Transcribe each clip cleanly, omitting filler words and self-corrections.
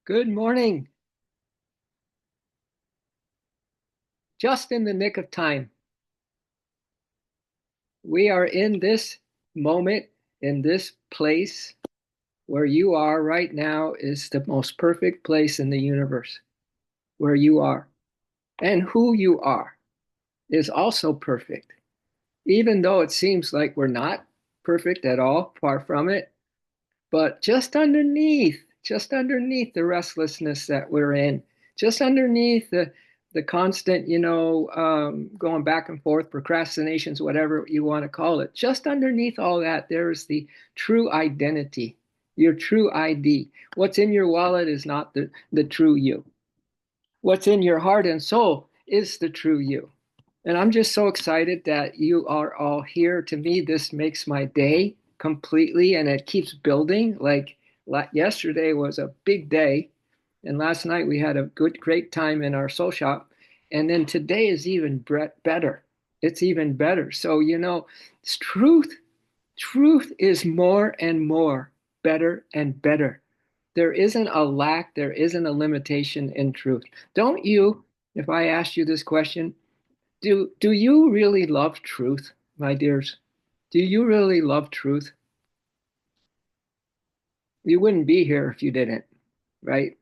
Good morning. Just in the nick of time. We are in this moment, in this place where you are right now is the most perfect place in the universe, where you are. And who you are is also perfect. Even though it seems like we're not perfect at all, far from it, but just underneath the restlessness that we're in, just underneath the constant, going back and forth, procrastinations, whatever you want to call it, just underneath all that, there's the true identity, your true ID. What's in your wallet is not the true you. What's in your heart and soul is the true you. And I'm just so excited that you are all here. To me, this makes my day completely, and it keeps building. Like yesterday was a big day, and last night we had a great time in our soul shop. And then today is even better. It's even better. So, it's truth. Truth is more and more, better and better. There isn't a lack, there isn't a limitation in truth. Don't you, if I asked you this question, do you really love truth, my dears? Do you really love truth? You wouldn't be here if you didn't, right?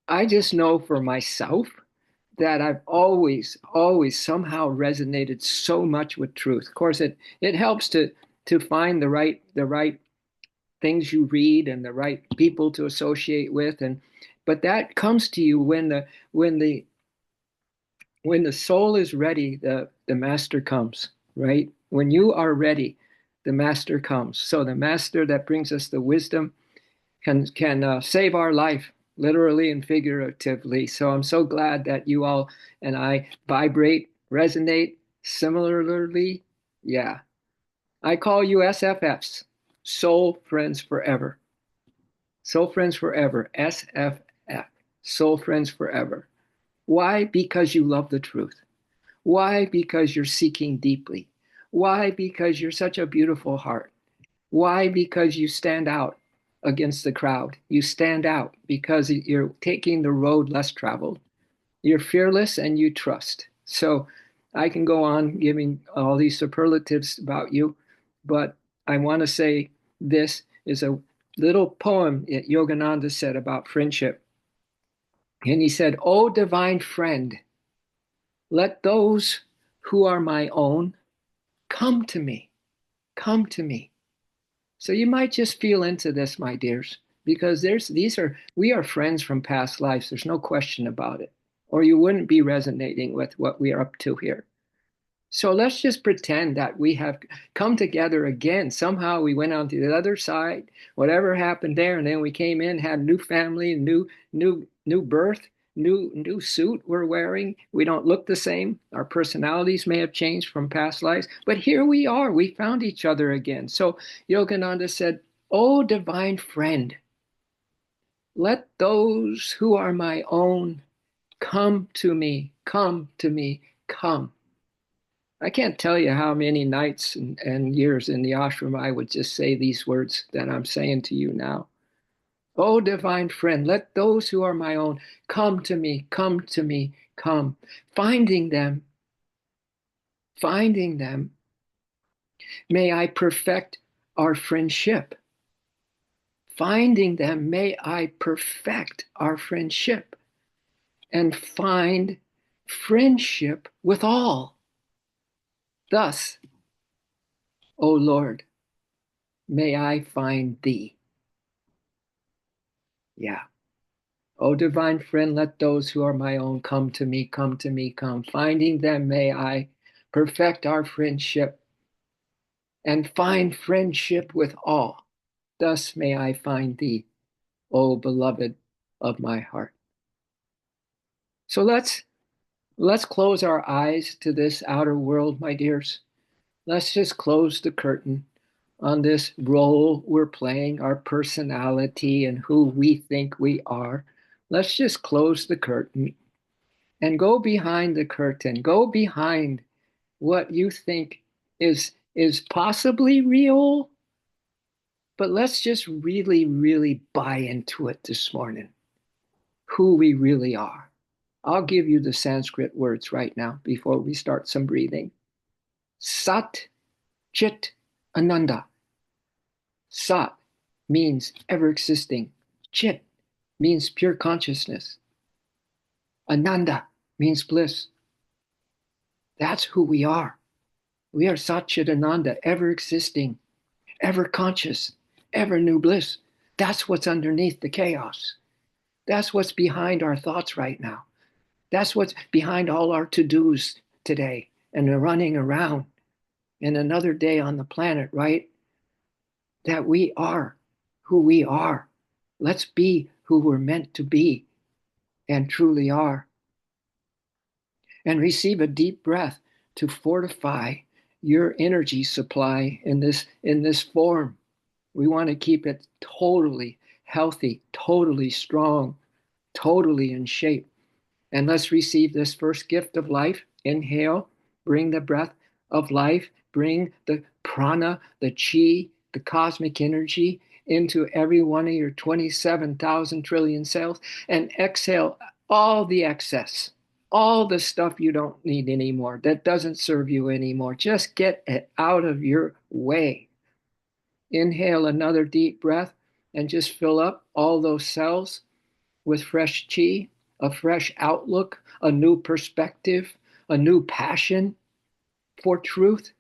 I just know for myself that I've always somehow resonated so much with truth. Of course, it helps to find the right things you read and the right people to associate with, and but that comes to you when the soul is ready, the master comes, right? When you are ready, the master comes. So the master that brings us the wisdom can save our life, literally and figuratively. So I'm so glad that you all and I vibrate, resonate similarly. Yeah. I call you SFFs, Soul Friends Forever. Soul Friends Forever, SFF, Soul Friends Forever. Why? Because you love the truth. Why? Because you're seeking deeply. Why? Because you're such a beautiful heart. Why? Because you stand out against the crowd. You stand out because you're taking the road less traveled. You're fearless and you trust. So I can go on giving all these superlatives about you, but I want to say this is a little poem that Yogananda said about friendship. And he said, "Oh, divine friend, let those who are my own come to me, come to me." So you might just feel into this, my dears, because we are friends from past lives. There's no question about it. Or you wouldn't be resonating with what we are up to here. So let's just pretend that we have come together again. Somehow we went on to the other side, whatever happened there, and then we came in, had a new family, new birth, new suit we're wearing. We don't look the same. Our personalities may have changed from past lives, but here we are. We found each other again. So Yogananda said, "Oh, divine friend, let those who are my own come to me, come to me, come." I can't tell you how many nights and years in the ashram I would just say these words that I'm saying to you now. Oh, divine friend, let those who are my own come to me, come to me, come. Finding them, finding them, may I perfect our friendship. Finding them, may I perfect our friendship and find friendship with all. Thus, O Lord, may I find thee. Yeah. O divine friend, let those who are my own come to me, come to me, come. Finding them, may I perfect our friendship and find friendship with all. Thus may I find thee, O beloved of my heart. So let's close our eyes to this outer world, my dears. Let's just close the curtain on this role we're playing, our personality and who we think we are. Let's just close the curtain and go behind the curtain. Go behind what you think is possibly real, but let's just really, really buy into it this morning. who we really are. I'll give you the Sanskrit words right now before we start some breathing. Sat Chit Ananda. Sat means ever existing. Chit means pure consciousness. Ananda means bliss. That's who we are. We are Sat Chit Ananda, ever existing, ever conscious, ever new bliss. That's what's underneath the chaos. That's what's behind our thoughts right now. That's what's behind all our to-dos today and the running around and another day on the planet, right? That we are who we are. Let's be who we're meant to be and truly are. And receive a deep breath to fortify your energy supply in this form. We want to keep it totally healthy, totally strong, totally in shape. And let's receive this first gift of life. Inhale, bring the breath of life, bring the prana, the chi, the cosmic energy into every one of your 27,000 trillion cells, and exhale all the excess, all the stuff you don't need anymore, that doesn't serve you anymore. Just get it out of your way. Inhale another deep breath and just fill up all those cells with fresh chi, a fresh outlook, a new perspective, a new passion for truth.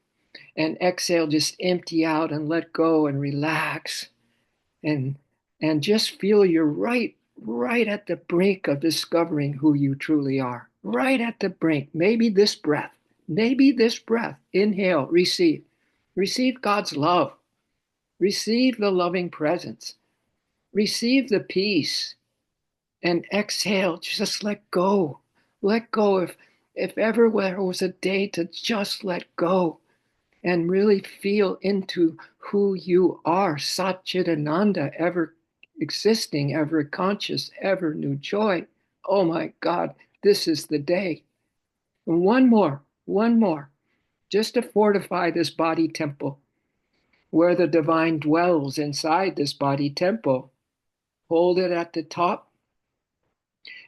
And exhale, just empty out and let go and relax. And just feel you're right at the brink of discovering who you truly are. Right at the brink. Maybe this breath. Inhale, receive. Receive God's love. Receive the loving presence. Receive the peace. And exhale, just let go. Let go. If ever there was a day to just let go and really feel into who you are, Satchitananda, ever existing, ever conscious, ever new joy. Oh my God, this is the day. And one more, just to fortify this body temple, where the divine dwells inside this body temple. Hold it at the top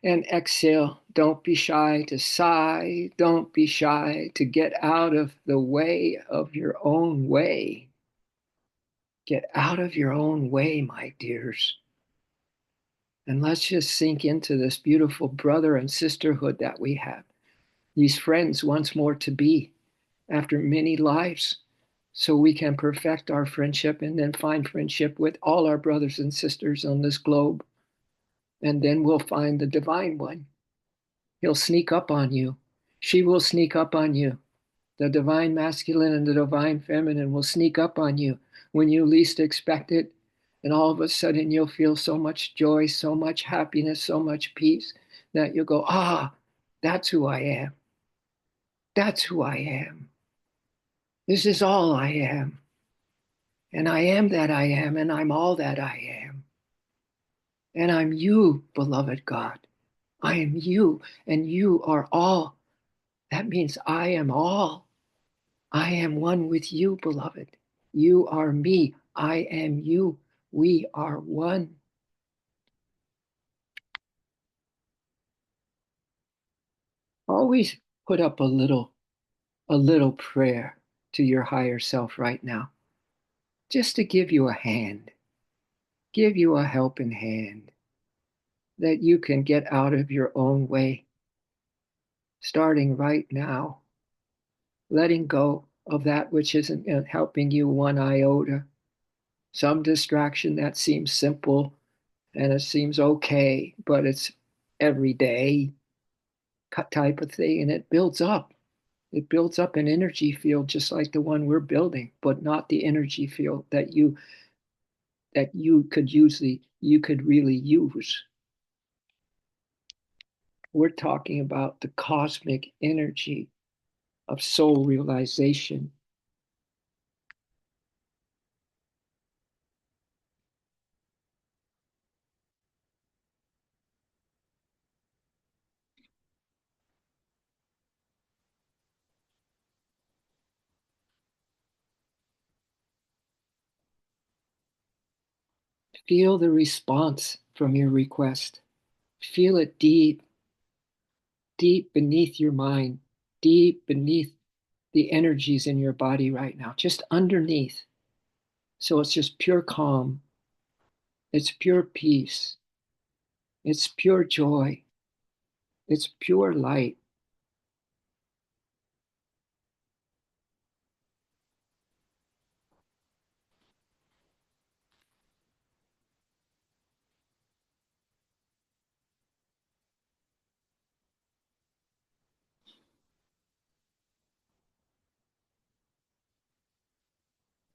and exhale. Don't be shy to sigh. Don't be shy to get out of the way of your own way. Get out of your own way, my dears. And let's just sink into this beautiful brother and sisterhood that we have. These friends once more to be after many lives, so we can perfect our friendship and then find friendship with all our brothers and sisters on this globe. And then we'll find the divine one. He'll sneak up on you. She will sneak up on you. The divine masculine and the divine feminine will sneak up on you when you least expect it. And all of a sudden you'll feel so much joy, so much happiness, so much peace that you'll go, that's who I am. That's who I am. This is all I am. And I am that I am, and I'm all that I am. And I'm you, beloved God. I am you, and you are all. That means I am all. I am one with you, beloved. You are me. I am you. We are one. Always put up a little prayer to your higher self right now, just to give you a hand, give you a helping hand, that you can get out of your own way, starting right now, letting go of that which isn't helping you one iota, some distraction that seems simple and it seems okay, but it's everyday type of thing, and it builds up. It builds up an energy field just like the one we're building, but not the energy field that you could really use. We're talking about the cosmic energy of soul realization. Feel the response from your request. Feel it deep, deep beneath your mind, deep beneath the energies in your body right now, just underneath. So it's just pure calm. It's pure peace. It's pure joy. It's pure light.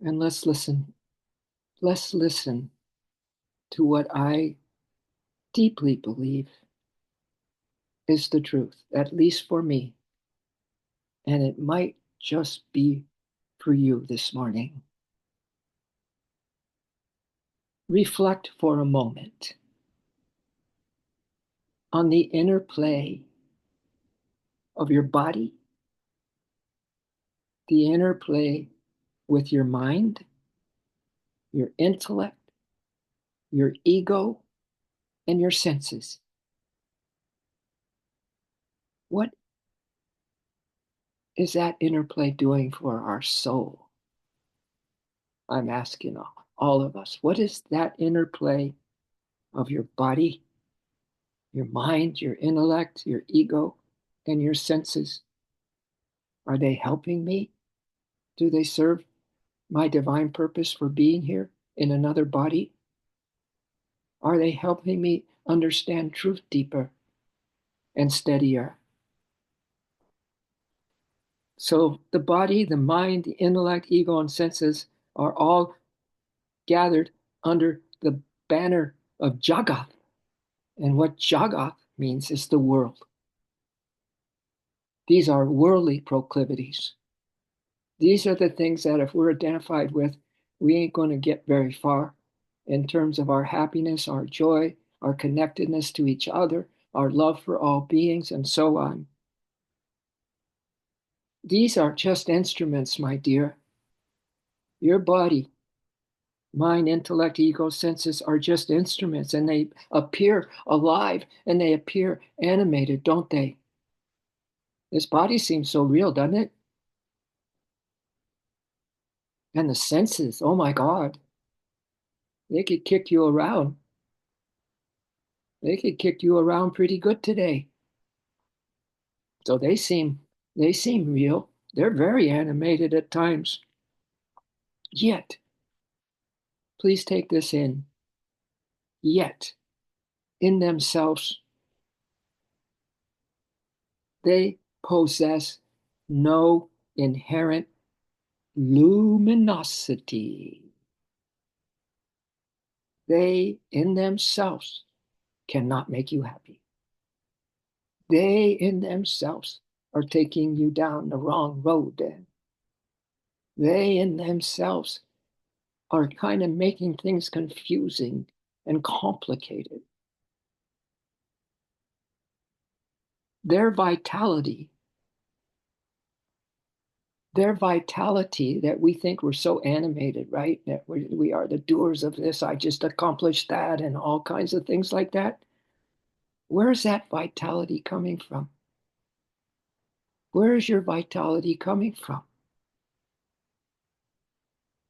And let's listen. Let's listen to what I deeply believe is the truth, at least for me. And it might just be for you this morning. Reflect for a moment on the interplay of your body, the interplay with your mind, your intellect, your ego, and your senses. What is that interplay doing for our soul? I'm asking all of us. What is that interplay of your body, your mind, your intellect, your ego, and your senses? Are they helping me? Do they serve my divine purpose for being here in another body? Are they helping me understand truth deeper and steadier? So the body, the mind, the intellect, ego, and senses are all gathered under the banner of jagath. And what jagath means is the world. These are worldly proclivities. These are the things that if we're identified with, we ain't going to get very far in terms of our happiness, our joy, our connectedness to each other, our love for all beings, and so on. These are just instruments, my dear. Your body, mind, intellect, ego, senses are just instruments, and they appear alive and they appear animated, don't they? This body seems so real, doesn't it? And the senses, oh my God, they could kick you around. They could kick you around pretty good today. So they seem real. They're very animated at times. Yet, please take this in. Yet, in themselves, they possess no inherent luminosity. They, in themselves, cannot make you happy. They, in themselves, are taking you down the wrong road. They, in themselves, are kind of making things confusing and complicated. Their vitality, that we think we're so animated, right? That we are the doers of this, I just accomplished that, and all kinds of things like that. Where's that vitality coming from? Where is your vitality coming from?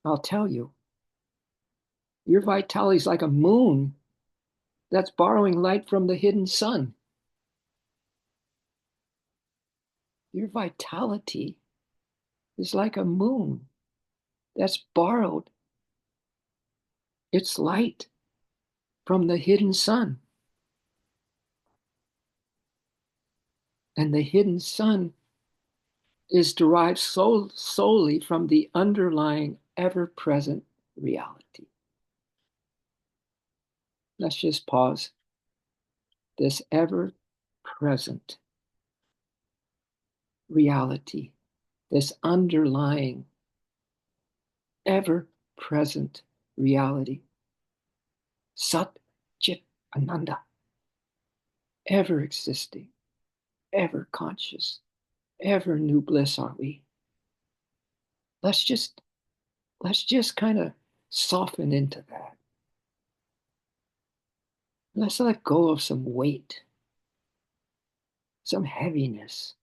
I'll tell you. Your vitality is like a moon that's borrowing light from the hidden sun. Your vitality is like a moon that's borrowed its light from the hidden sun. And the hidden sun is derived solely from the underlying ever-present reality. Let's just pause. This ever-present reality, this underlying ever-present reality, Sat Chit Ananda, ever existing, ever conscious, ever new bliss are we. Let's just kind of soften into that. Let's let go of some weight, some heaviness,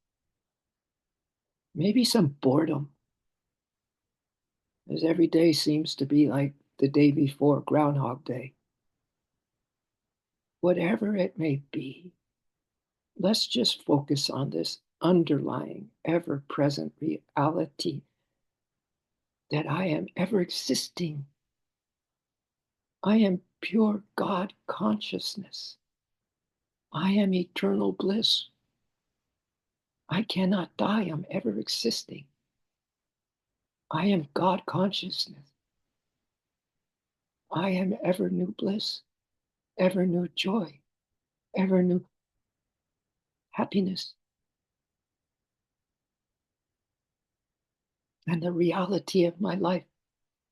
maybe some boredom, as every day seems to be like the day before, Groundhog Day. Whatever it may be, let's just focus on this underlying, ever present reality that I am ever existing. I am pure God consciousness. I am eternal bliss. I cannot die. I'm ever existing. I am God consciousness. I am ever new bliss, ever new joy, ever new happiness. And the reality of my life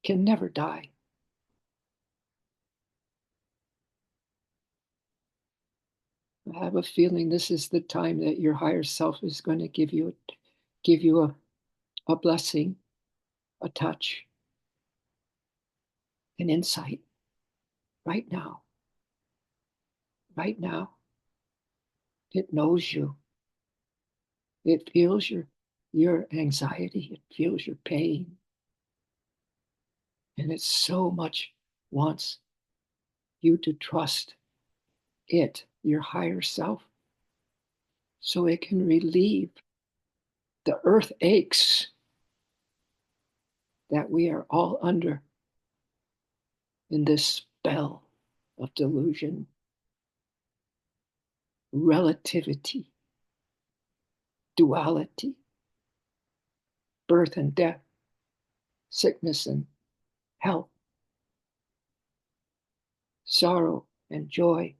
can never die. I have a feeling this is the time that your higher self is going to give you a blessing, a touch, an insight right now. Right now. It knows you. It feels your anxiety. It feels your pain. And it so much wants you to trust it, your higher self, so it can relieve the earth aches that we are all under in this spell of delusion, relativity, duality, birth and death, sickness and health, sorrow and joy.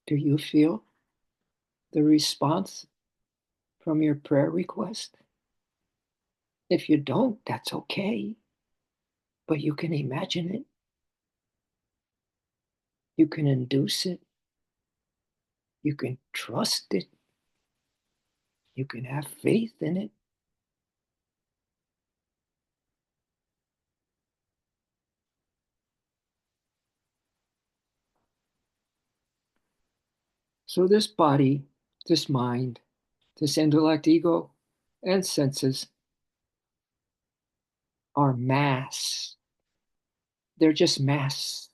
Do you feel the response from your prayer request? If you don't, that's okay, but you can imagine it. You can induce it. You can trust it. You can have faith in it. So, this body, this mind, this intellect, ego, and senses are masks. They're just masks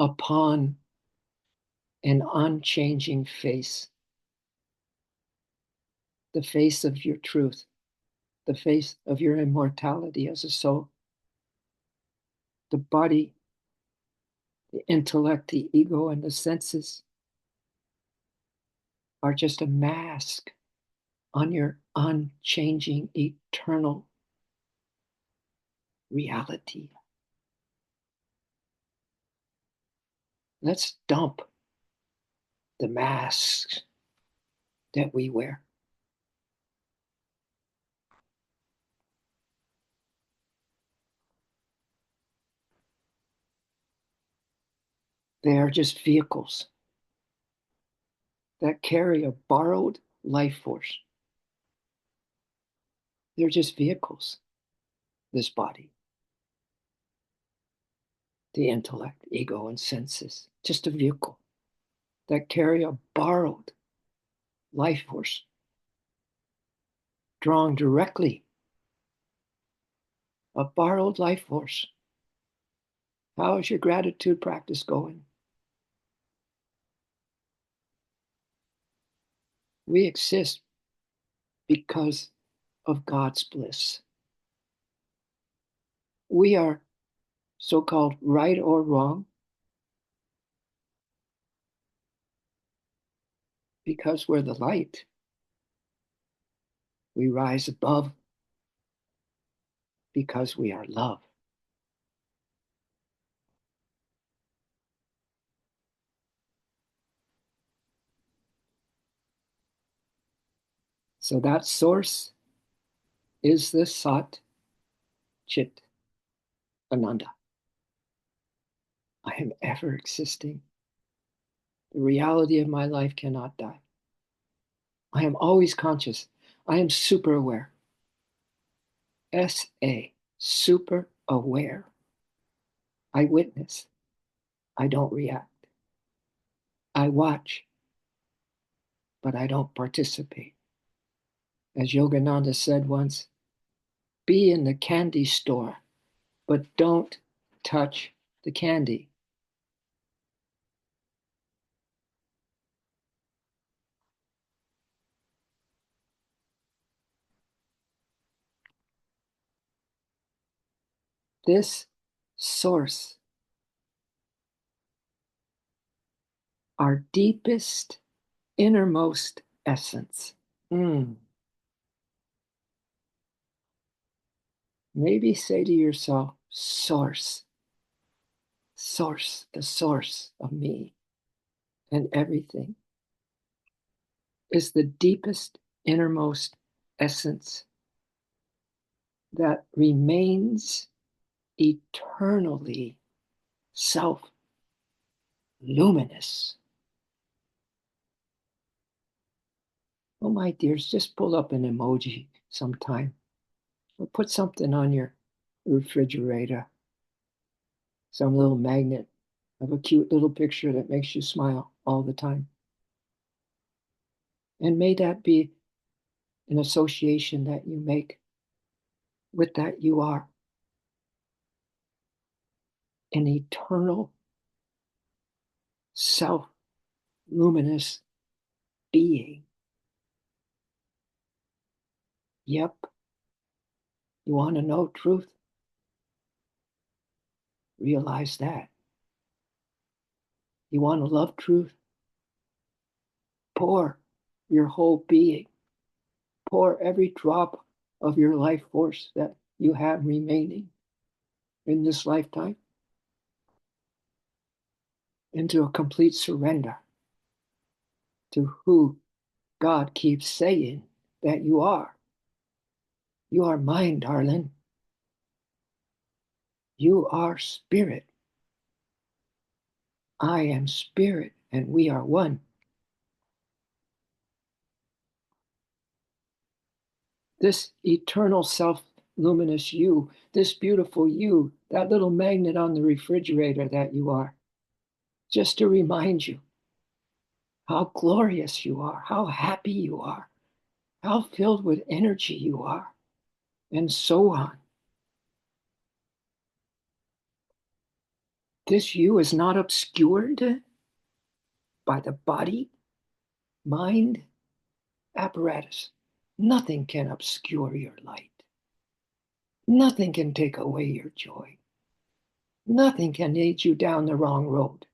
upon an unchanging face, the face of your truth, the face of your immortality as a soul. The body, the intellect, the ego, and the senses are just a mask on your unchanging, eternal reality. Let's dump the masks that we wear. They are just vehicles that carry a borrowed life force. They're just vehicles, this body, the intellect, ego, and senses, just a vehicle that carry a borrowed life force drawn directly, a borrowed life force. How is your gratitude practice going? We exist because of God's bliss. We are so-called right or wrong because we're the light. We rise above because we are love. So that source is the Sat Chit Ananda. I am ever existing. The reality of my life cannot die. I am always conscious. I am super aware. S-A, super aware. I witness. I don't react. I watch, but I don't participate. As Yogananda said once, be in the candy store, but don't touch the candy. This source, our deepest, innermost essence. Maybe say to yourself, source, source, the source of me and everything is the deepest, innermost essence that remains eternally self luminous. Oh, my dears, just pull up an emoji sometime or put something on your refrigerator, some little magnet of a cute little picture that makes you smile all the time. And may that be an association that you make with that you are an eternal self luminous being. Yep. You want to know truth? Realize that. You want to love truth? Pour your whole being. Pour every drop of your life force that you have remaining in this lifetime into a complete surrender to who God keeps saying that you are. You are mine, darling. You are spirit. I am spirit, and we are one. This eternal self luminous you, this beautiful you, that little magnet on the refrigerator that you are, just to remind you how glorious you are, how happy you are, how filled with energy you are, and so on. This you is not obscured by the body, mind, apparatus. Nothing can obscure your light. Nothing can take away your joy. Nothing can lead you down the wrong road.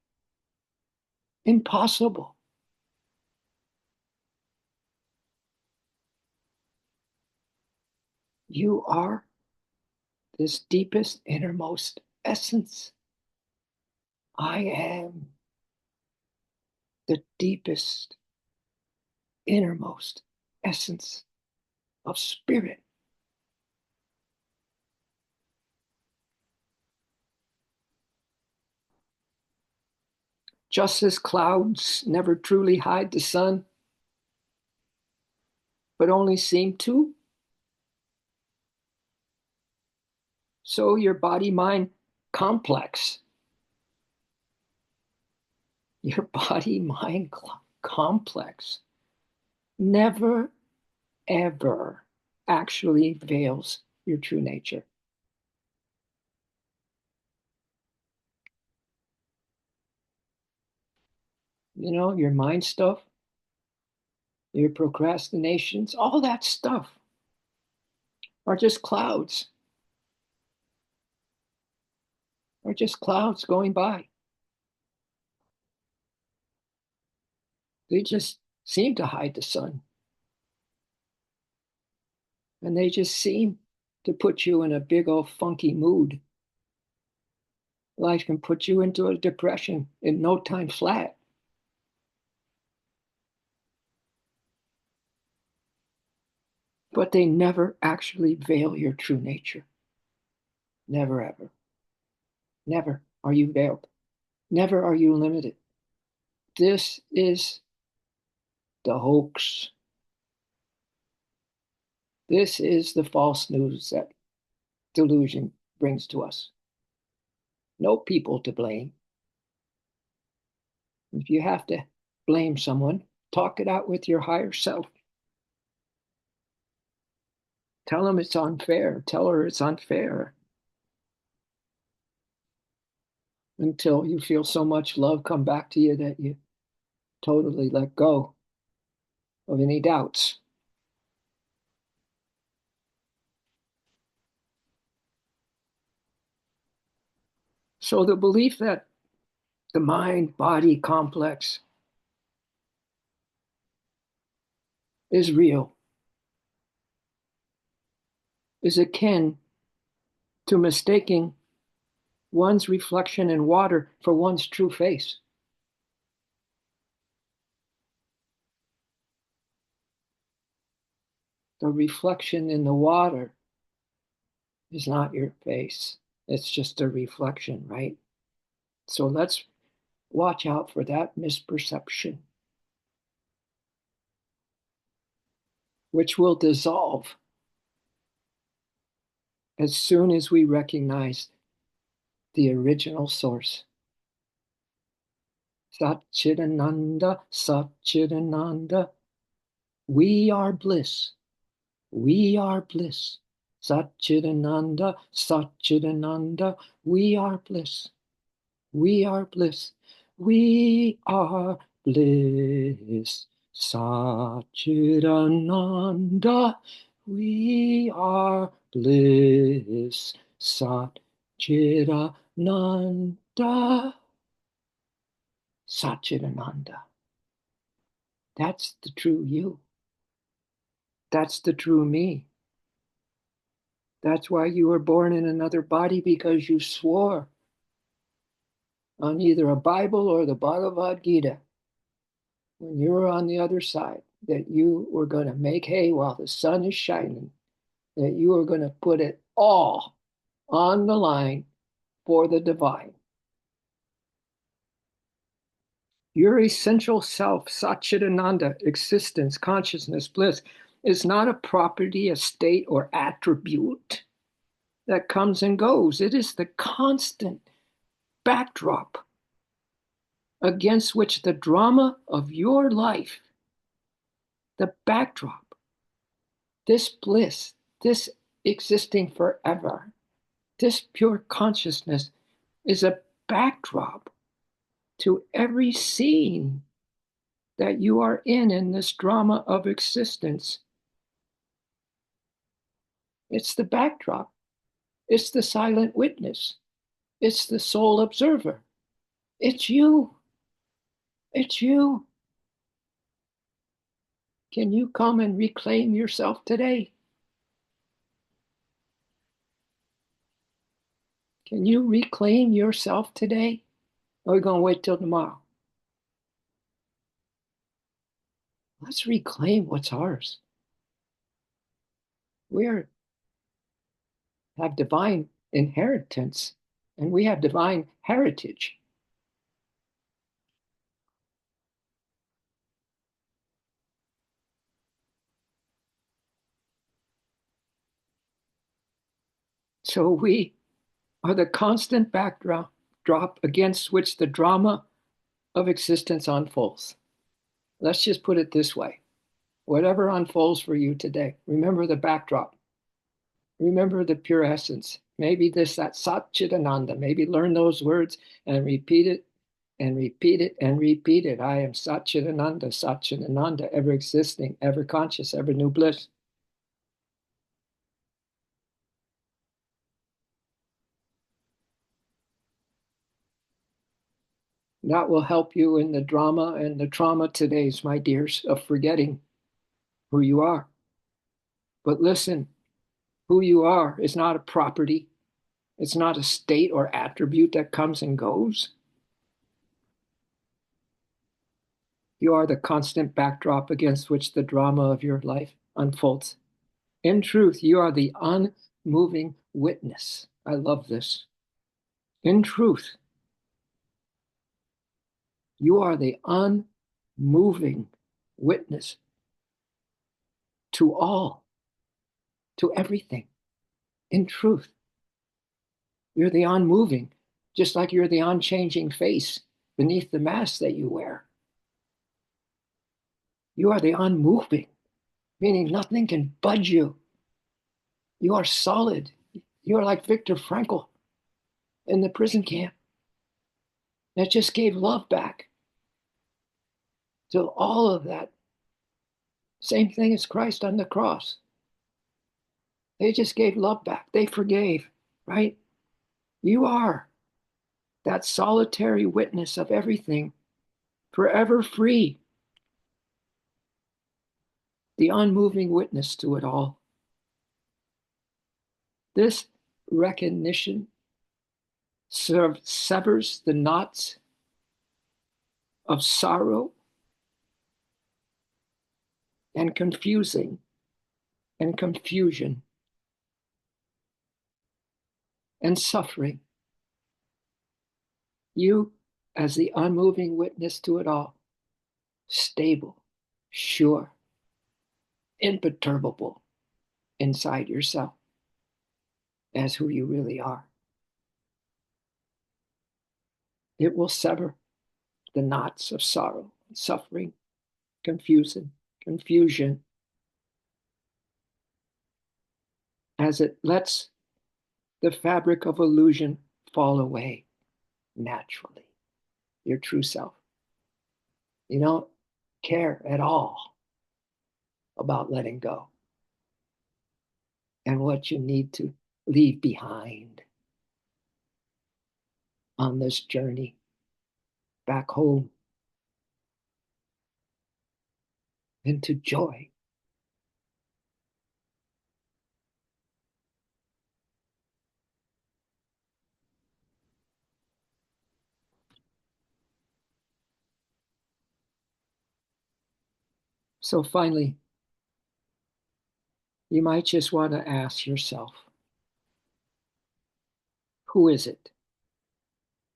Impossible. You are this deepest, innermost essence. I am the deepest, innermost essence of spirit. Just as clouds never truly hide the sun, but only seem to, so your body-mind complex, your body-mind complex never, ever actually veils your true nature. You know, your mind stuff, your procrastinations, all that stuff are just clouds, are just clouds going by. They just seem to hide the sun. And they just seem to put you in a big old funky mood. Life can put you into a depression in no time flat. but they never actually veil your true nature. Never, ever. Never are you veiled. Never are you limited. This is the hoax. This is the false news that delusion brings to us. No people to blame. If you have to blame someone, talk it out with your higher self. Tell them it's unfair. Tell her it's unfair. Until you feel so much love come back to you that you totally let go of any doubts. So the belief that the mind-body complex is real is akin to mistaking one's reflection in water for one's true face. The reflection in the water is not your face. It's just a reflection, right? So let's watch out for that misperception, which will dissolve as soon as we recognize the original source. Satchidananda, Satchidananda. We are bliss. We are bliss. Satchidananda, Satchidananda. We are bliss. We are bliss. We are bliss. Satchidananda. We are bliss. Satchidananda. Satchidananda. That's the true you. That's the true me. That's why you were born in another body, because you swore on either a Bible or the Bhagavad Gita when you were on the other side that you were going to make hay while the sun is shining, that you were going to put it all on the line for the divine. Your essential self, Satchidananda, existence, consciousness, bliss, is not a property, a state, or attribute that comes and goes. It is the constant backdrop against which the drama of your life, the backdrop, this bliss, this existing forever, this pure consciousness is a backdrop to every scene that you are in this drama of existence. It's the backdrop. It's the silent witness. It's the sole observer. It's you. It's you. Can you come and reclaim yourself today? Can you reclaim yourself today? Or are we going to wait till tomorrow? Let's reclaim what's ours. We have divine inheritance, and we have divine heritage. So we are the constant backdrop against which the drama of existence unfolds. Let's just put it this way. Whatever unfolds for you today, remember the backdrop. Remember the pure essence. Maybe that Satchidananda. Maybe learn those words and repeat it and repeat it and repeat it. I am Satchidananda, Satchidananda, ever existing, ever conscious, ever new bliss. That will help you in the drama and the trauma today's, my dears, of forgetting who you are. But listen, who you are is not a property. It's not a state or attribute that comes and goes. You are the constant backdrop against which the drama of your life unfolds. In truth, you are the unmoving witness. I love this. In truth, you are the unmoving witness to all, to everything. In truth, you're the unmoving, just like you're the unchanging face beneath the mask that you wear. You are the unmoving, meaning nothing can budge you. You are solid. You are like Viktor Frankl in the prison camp that just gave love back to all of that. Same thing as Christ on the cross. They just gave love back. They forgave, right? You are that solitary witness of everything, forever free, the unmoving witness to it all. This recognition severs the knots of sorrow and confusing and confusion and suffering. You, as the unmoving witness to it all, stable, sure, imperturbable inside yourself as who you really are. It will sever the knots of sorrow, suffering, confusion, as it lets the fabric of illusion fall away naturally. Your true self. You don't care at all about letting go and what you need to leave behind on this journey back home into joy. So finally, you might just want to ask yourself, who is it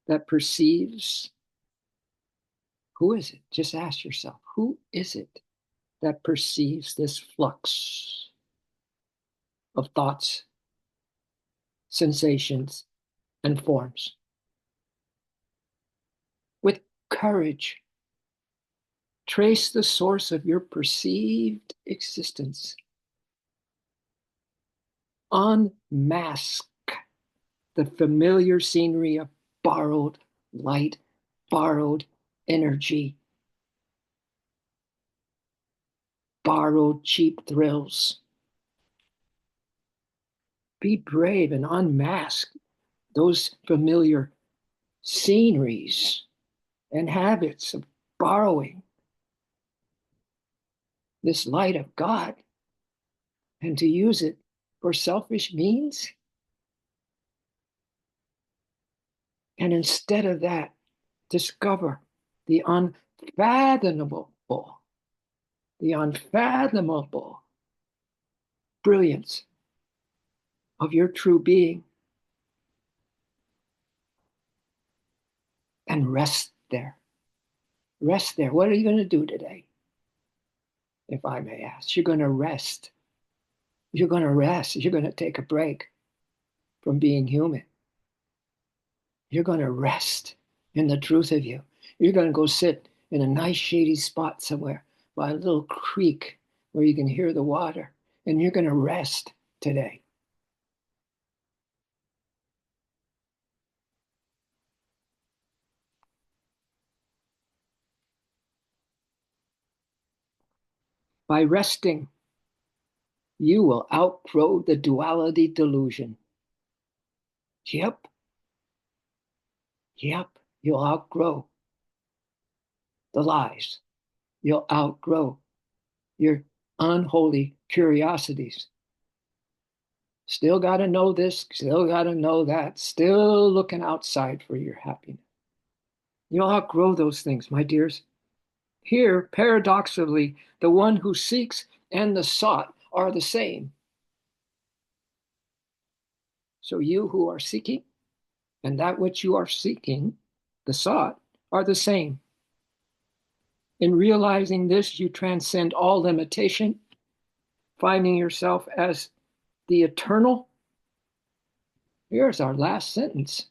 that perceives? Who is it? Just ask yourself, who is it that perceives this flux of thoughts, sensations, and forms? With courage, trace the source of your perceived existence. Unmask the familiar scenery of borrowed light, borrowed energy, borrowed cheap thrills. Be brave and unmask those familiar sceneries and habits of borrowing this light of God and to use it for selfish means. And instead of that, discover the unfathomable, brilliance of your true being and rest there. Rest there. What are you going to do today? If I may ask, you're going to rest. You're going to rest. You're going to take a break from being human. You're going to rest in the truth of you. You're going to go sit in a nice shady spot somewhere by a little creek where you can hear the water, and you're going to rest today. By resting, you will outgrow the duality delusion. Yep. You'll outgrow the lies. You'll outgrow your unholy curiosities. Still got to know this, still got to know that, still looking outside for your happiness. You'll outgrow those things, my dears. Here, paradoxically, the one who seeks and the sought are the same. So you who are seeking and that which you are seeking, the sought, are the same. In realizing this, you transcend all limitation, finding yourself as the eternal. Here's our last sentence.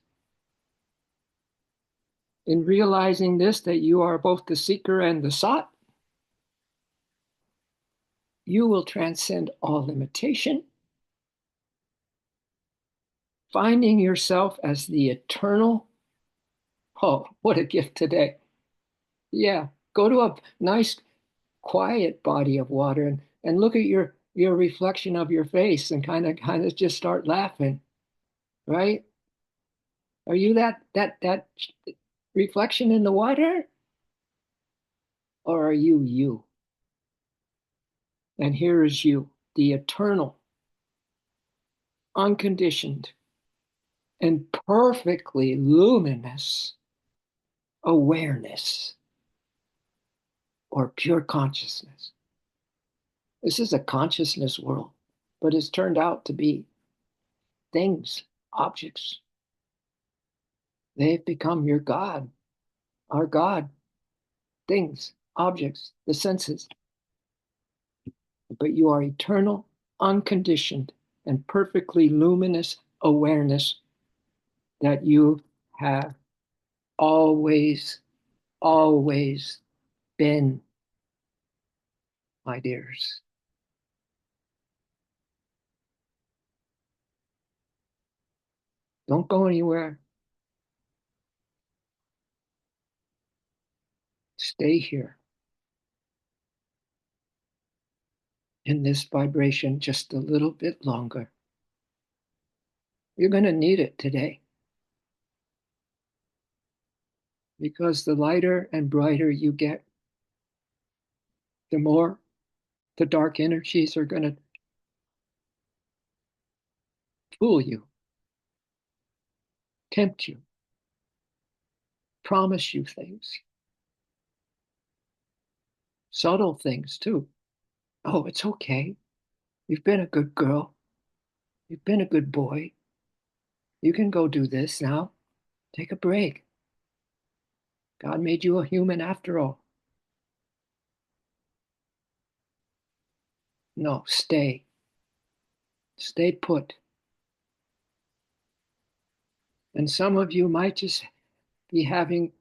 In realizing this, that you are both the seeker and the sought, you will transcend all limitation, finding yourself as the eternal. Oh, what a gift today. Yeah, go to a nice, quiet body of water and look at your reflection of your face and kind of just start laughing, right? Are you that reflection in the water? Or are you you? And here is you, the eternal, unconditioned, and perfectly luminous awareness or pure consciousness. This is a consciousness world, but it's turned out to be things, objects. They've become your God, our God, things, objects, the senses. But you are eternal, unconditioned, and perfectly luminous awareness that you have always, always been, my dears. Don't go anywhere. Stay here in this vibration just a little bit longer. You're going to need it today because the lighter and brighter you get, the more the dark energies are going to fool you, tempt you, promise you things, subtle things too. Oh, it's okay. You've been a good girl. You've been a good boy. You can go do this now. Take a break. God made you a human after all. No, stay. Stay put. And some of you might just be having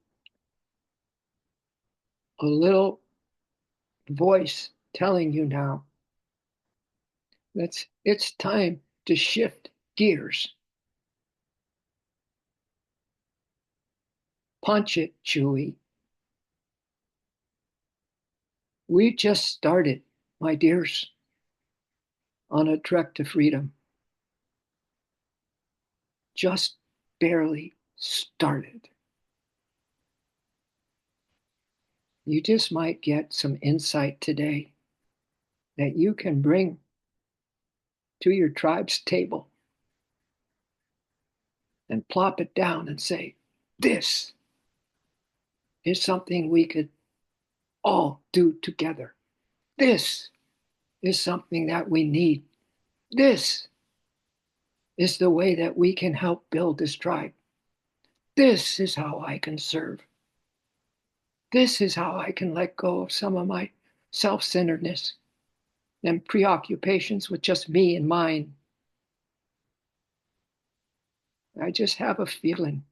a little voice telling you now that it's time to shift gears. Punch it, Chewie. We just started, my dears, on a trek to freedom. Just barely started. You just might get some insight today that you can bring to your tribe's table and plop it down and say, this is something we could all do together. This is something that we need. This is the way that we can help build this tribe. This is how I can serve. This is how I can let go of some of my self-centeredness and preoccupations with just me and mine. I just have a feeling.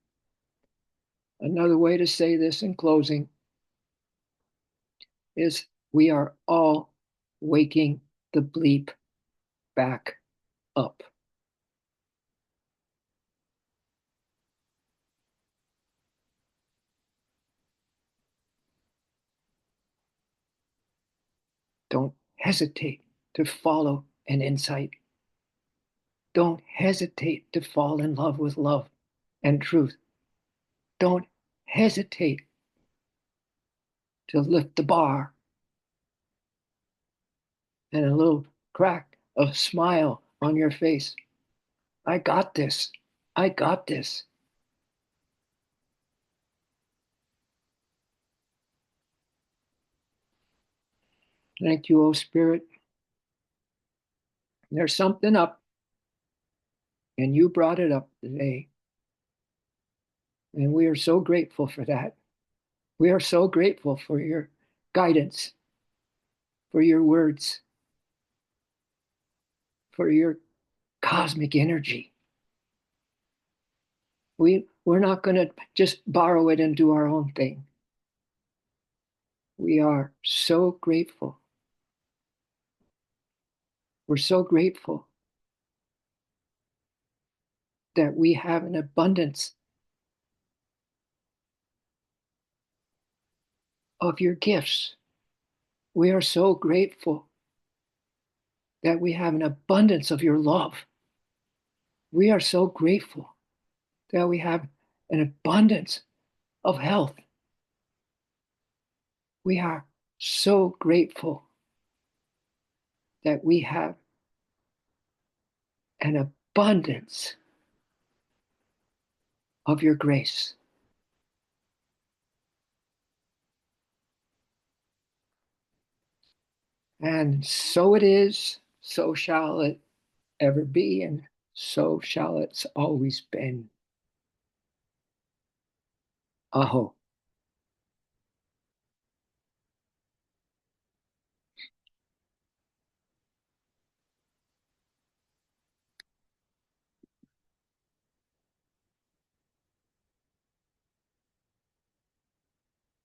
Another way to say this in closing is we are all waking the bleep back up. Don't hesitate to follow an insight. Don't hesitate to fall in love with love and truth. Don't hesitate to lift the bar and a little crack of smile on your face. I got this. I got this. Thank you, O Spirit. There's something up. And you brought it up today. And we are so grateful for that. We are so grateful for your guidance, for your words, for your cosmic energy. We're not going to just borrow it and do our own thing. We are so grateful. We're so grateful that we have an abundance of your gifts. We are so grateful that we have an abundance of your love. We are so grateful that we have an abundance of health. We are so grateful that we have an abundance of your grace. And so it is, so shall it ever be, and so shall it's always been. Aho.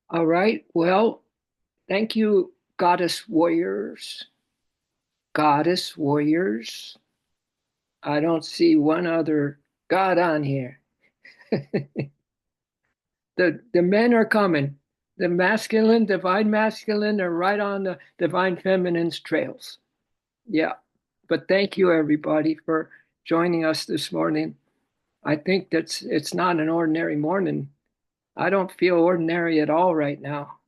All right. Well, thank you, goddess warriors. Goddess warriors. I don't see one other god on here. The men are coming. The masculine, divine masculine, are right on the divine feminine's trails. Yeah. But thank you, everybody, for joining us this morning. I think it's not an ordinary morning. I don't feel ordinary at all right now.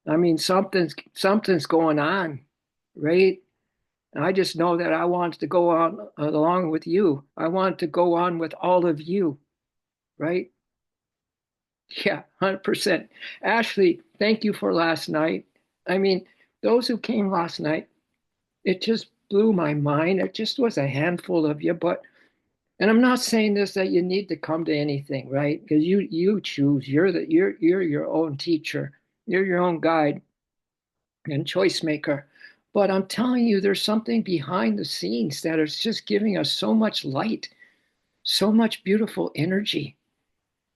I mean, something's going on, right? And I just know that I want to go on along with you. I want to go on with all of you, right? Yeah, 100%. Ashley, thank you for last night. I mean, those who came last night, it just blew my mind. It just was a handful of you, but and I'm not saying this that you need to come to anything, right? Because you choose. You're your own teacher. You're your own guide and choice maker. But I'm telling you, there's something behind the scenes that is just giving us so much light, so much beautiful energy.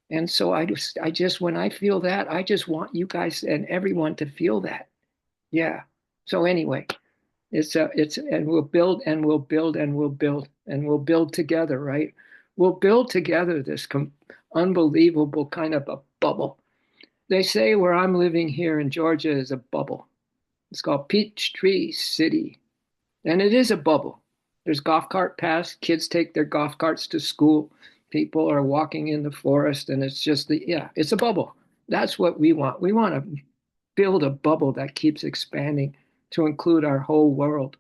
And so I just, when I feel that, I just want you guys and everyone to feel that. Yeah. So anyway, and we'll build and we'll build and we'll build and we'll build together, right? We'll build together this unbelievable kind of a bubble. They say where I'm living here in Georgia is a bubble. It's called Peachtree City, and it is a bubble. There's golf cart paths. Kids take their golf carts to school. People are walking in the forest, and it's just yeah, it's a bubble. That's what we want. We want to build a bubble that keeps expanding to include our whole world.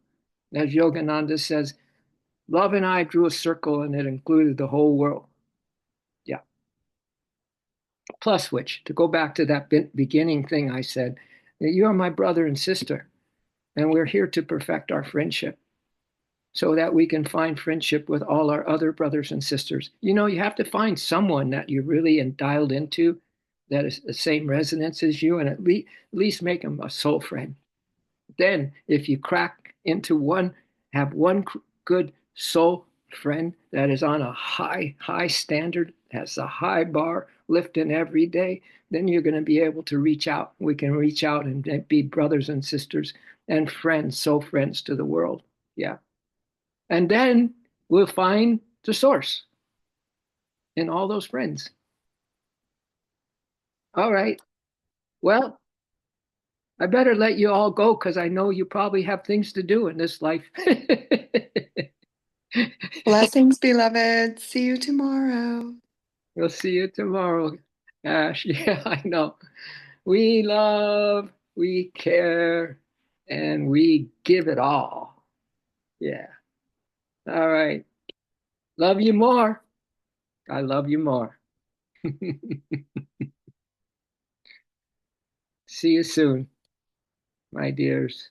As Yogananda says, love and I drew a circle and it included the whole world. Yeah. Plus, which, to go back to that beginning thing I said, that you are my brother and sister, and we're here to perfect our friendship so that we can find friendship with all our other brothers and sisters. You know, you have to find someone that you're really dialed into that is the same resonance as you, and at least make them a soul friend. Then, if you crack into one, have one good soul friend that is on a high standard, has a high bar, lifting every day, then you're going to be able to reach out. We can reach out and be brothers and sisters and friends, soul friends to the world. Yeah. And then we'll find the source in all those friends. All right. Well, I better let you all go because I know you probably have things to do in this life. Blessings, beloved. See you tomorrow. We'll see you tomorrow, Ash. Yeah, I know. We love, we care, and we give it all. Yeah. All right. Love you more. I love you more. See you soon, my dears.